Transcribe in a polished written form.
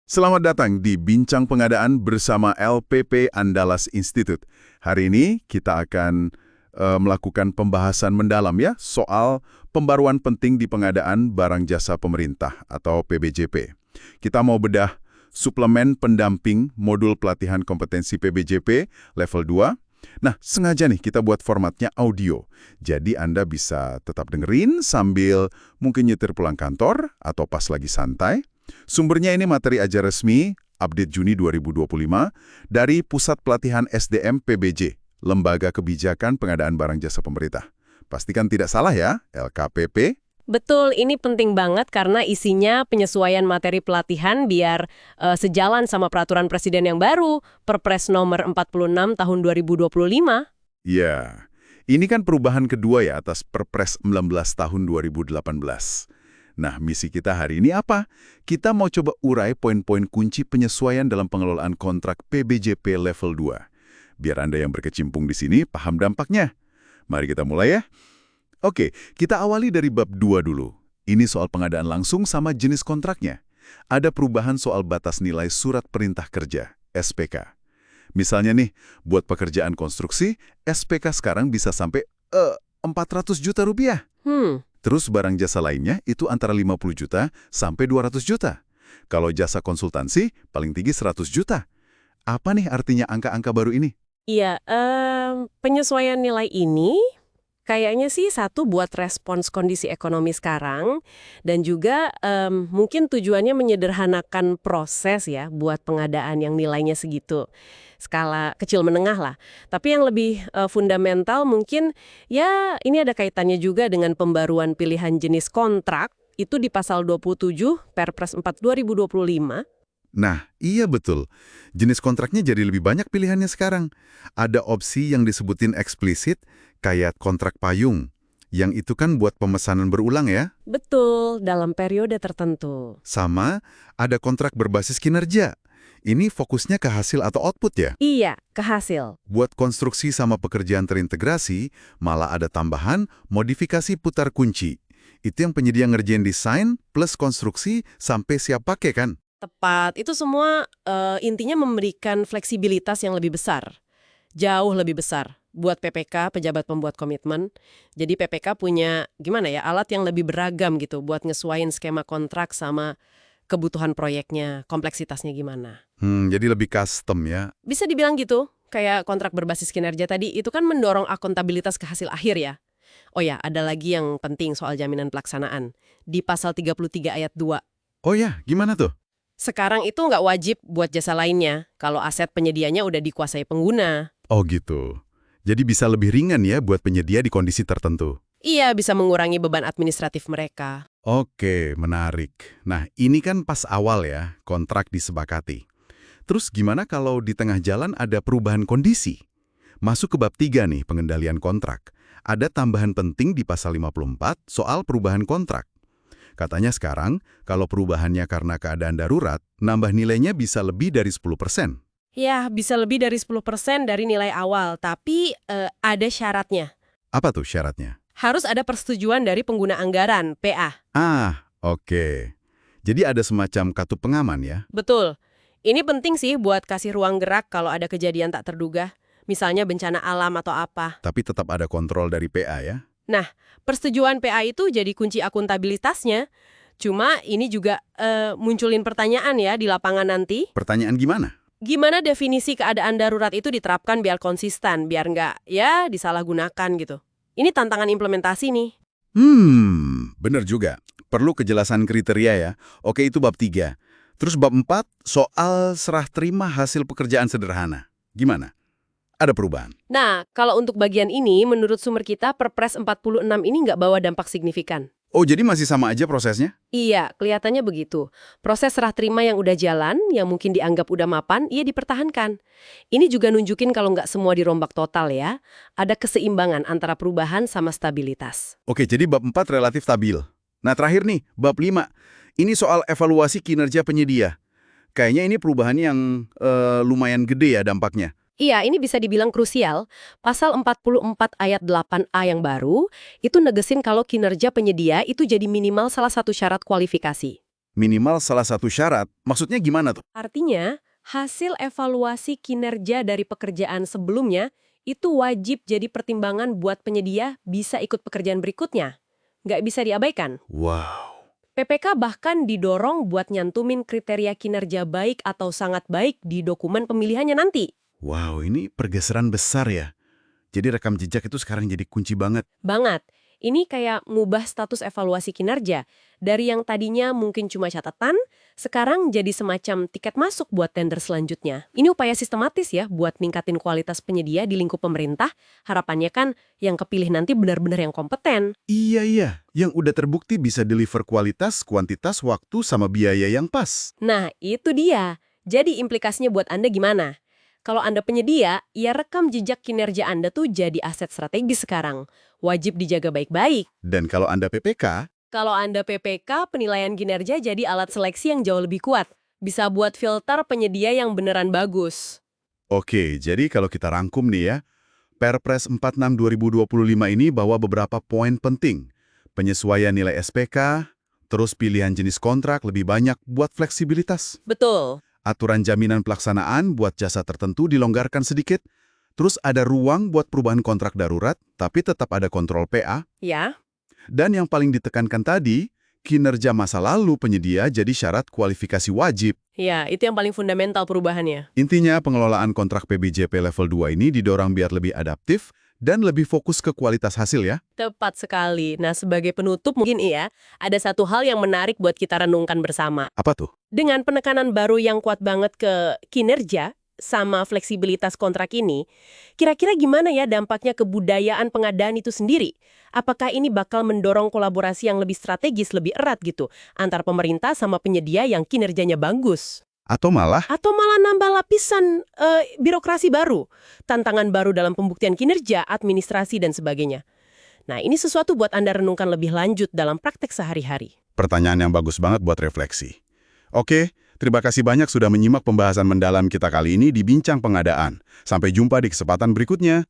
Selamat datang di Bincang Pengadaan bersama LPP Andalas Institute. Hari ini kita akan melakukan pembahasan mendalam ya soal pembaruan penting di pengadaan barang jasa pemerintah atau PBJP. Kita mau bedah suplemen pendamping modul pelatihan kompetensi PBJP level 2. Nah, sengaja nih kita buat formatnya audio. Jadi Anda bisa tetap dengerin sambil mungkin nyetir pulang kantor atau pas lagi santai. Sumbernya ini materi ajar resmi, update Juni 2025, dari Pusat Pelatihan SDM PBJ, Lembaga Kebijakan Pengadaan Barang Jasa Pemerintah. Pastikan tidak salah ya, LKPP. Betul, ini penting banget karena isinya penyesuaian materi pelatihan biar sejalan sama peraturan presiden yang baru, Perpres nomor 46 tahun 2025. Ya, ini kan perubahan kedua ya atas Perpres 19 tahun 2018. Nah, misi kita hari ini apa? Kita mau coba urai poin-poin kunci penyesuaian dalam pengelolaan kontrak PBJP level 2. Biar Anda yang berkecimpung di sini paham dampaknya. Mari kita mulai ya. Oke, kita awali dari bab 2 dulu. Ini soal pengadaan langsung sama jenis kontraknya. Ada perubahan soal batas nilai surat perintah kerja, SPK. Misalnya nih, buat pekerjaan konstruksi, SPK sekarang bisa sampai 400 juta rupiah. Terus barang jasa lainnya itu antara 50 juta sampai 200 juta. Kalau jasa konsultansi, paling tinggi 100 juta. Apa nih artinya angka-angka baru ini? Iya, penyesuaian nilai ini kayaknya sih satu buat respons kondisi ekonomi sekarang dan juga mungkin tujuannya menyederhanakan proses ya buat pengadaan yang nilainya segitu. Skala kecil menengah lah. Tapi yang lebih fundamental mungkin ya ini ada kaitannya juga dengan pembaruan pilihan jenis kontrak itu di pasal 27 Perpres 4 2025. Nah, iya betul. Jenis kontraknya jadi lebih banyak pilihannya sekarang. Ada opsi yang disebutin eksplisit, kayak kontrak payung. Yang itu kan buat pemesanan berulang ya. Betul, dalam periode tertentu. Sama, ada kontrak berbasis kinerja. Ini fokusnya ke hasil atau output ya? Iya, ke hasil. Buat konstruksi sama pekerjaan terintegrasi, malah ada tambahan modifikasi putar kunci. Itu yang penyedia ngerjain desain plus konstruksi sampai siap pakai kan? Tepat, itu semua intinya memberikan fleksibilitas yang lebih besar. Jauh lebih besar buat PPK, pejabat pembuat komitmen. Jadi PPK punya, gimana ya, alat yang lebih beragam gitu buat ngesuaiin skema kontrak sama kebutuhan proyeknya, kompleksitasnya gimana. Jadi lebih custom ya. Bisa dibilang gitu, kayak kontrak berbasis kinerja tadi, itu kan mendorong akuntabilitas ke hasil akhir ya. Oh ya, ada lagi yang penting soal jaminan pelaksanaan. Di pasal 33 ayat 2. Oh ya, gimana tuh? Sekarang itu nggak wajib buat jasa lainnya, kalau aset penyedianya udah dikuasai pengguna. Oh gitu. Jadi bisa lebih ringan ya buat penyedia di kondisi tertentu. Iya, bisa mengurangi beban administratif mereka. Oke, menarik. Nah, ini kan pas awal ya, kontrak disepakati. Terus gimana kalau di tengah jalan ada perubahan kondisi? Masuk ke bab 3 nih, pengendalian kontrak. Ada tambahan penting di pasal 54 soal perubahan kontrak. Katanya sekarang, kalau perubahannya karena keadaan darurat, nambah nilainya bisa lebih dari 10%. Ya, bisa lebih dari 10% dari nilai awal, tapi ada syaratnya. Apa tuh syaratnya? Harus ada persetujuan dari pengguna anggaran, PA. Oke. Jadi ada semacam kartu pengaman ya? Betul. Ini penting sih buat kasih ruang gerak kalau ada kejadian tak terduga. Misalnya bencana alam atau apa. Tapi tetap ada kontrol dari PA ya? Nah, persetujuan PA itu jadi kunci akuntabilitasnya. Cuma ini juga munculin pertanyaan ya di lapangan nanti. Pertanyaan gimana? Gimana definisi keadaan darurat itu diterapkan biar konsisten, biar nggak ya disalahgunakan gitu. Ini tantangan implementasi nih. Bener juga. Perlu kejelasan kriteria ya. Oke, itu bab 3. Terus bab 4, soal serah terima hasil pekerjaan sederhana. Gimana? Ada perubahan? Nah, kalau untuk bagian ini, menurut sumber kita, Perpres 46 ini nggak bawa dampak signifikan. Oh, jadi masih sama aja prosesnya? Iya, kelihatannya begitu. Proses serah terima yang udah jalan, yang mungkin dianggap udah mapan, ia dipertahankan. Ini juga nunjukin kalau nggak semua dirombak total ya. Ada keseimbangan antara perubahan sama stabilitas. Oke, jadi bab 4 relatif stabil. Nah, terakhir nih, bab 5. Ini soal evaluasi kinerja penyedia. Kayaknya ini perubahan yang lumayan gede ya dampaknya. Iya, ini bisa dibilang krusial. Pasal 44 ayat 8A yang baru, itu negesin kalau kinerja penyedia itu jadi minimal salah satu syarat kualifikasi. Minimal salah satu syarat, maksudnya gimana tuh? Artinya, hasil evaluasi kinerja dari pekerjaan sebelumnya itu wajib jadi pertimbangan buat penyedia bisa ikut pekerjaan berikutnya. Nggak bisa diabaikan. Wow. PPK bahkan didorong buat nyantumin kriteria kinerja baik atau sangat baik di dokumen pemilihannya nanti. Wow, ini pergeseran besar ya. Jadi rekam jejak itu sekarang jadi kunci banget. Banget. Ini kayak ngubah status evaluasi kinerja. Dari yang tadinya mungkin cuma catatan, sekarang jadi semacam tiket masuk buat tender selanjutnya. Ini upaya sistematis ya buat ningkatin kualitas penyedia di lingkup pemerintah. Harapannya kan yang kepilih nanti benar-benar yang kompeten. Iya. Yang udah terbukti bisa deliver kualitas, kuantitas, waktu, sama biaya yang pas. Nah, itu dia. Jadi implikasinya buat Anda gimana? Kalau Anda penyedia, ya rekam jejak kinerja Anda tuh jadi aset strategis sekarang. Wajib dijaga baik-baik. Dan kalau Anda PPK, Kalau Anda PPK, penilaian kinerja jadi alat seleksi yang jauh lebih kuat. Bisa buat filter penyedia yang beneran bagus. oke, jadi kalau kita rangkum nih ya, Perpres 46 2025 ini bawa beberapa poin penting. Penyesuaian nilai SPK, terus pilihan jenis kontrak lebih banyak buat fleksibilitas. Betul. Aturan jaminan pelaksanaan buat jasa tertentu dilonggarkan sedikit. Terus ada ruang buat perubahan kontrak darurat, tapi tetap ada kontrol PA. Ya, Dan yang paling ditekankan tadi, kinerja masa lalu penyedia jadi syarat kualifikasi wajib. ya, itu yang paling fundamental perubahannya. Intinya pengelolaan kontrak PBJP level 2 ini didorong biar lebih adaptif dan lebih fokus ke kualitas hasil ya. Tepat sekali. Nah, sebagai penutup mungkin ada satu hal yang menarik buat kita renungkan bersama. Apa tuh? Dengan penekanan baru yang kuat banget ke kinerja sama fleksibilitas kontrak ini, kira-kira gimana ya dampaknya ke budayaan pengadaan itu sendiri? Apakah ini bakal mendorong kolaborasi yang lebih strategis, lebih erat gitu, antar pemerintah sama penyedia yang kinerjanya bagus? Atau malah, Atau malah nambah lapisan birokrasi baru, tantangan baru dalam pembuktian kinerja, administrasi, dan sebagainya. Nah, ini sesuatu buat Anda renungkan lebih lanjut dalam praktek sehari-hari. pertanyaan yang bagus banget buat refleksi. Oke, terima kasih banyak sudah menyimak pembahasan mendalam kita kali ini di Bincang Pengadaan. Sampai jumpa di kesempatan berikutnya.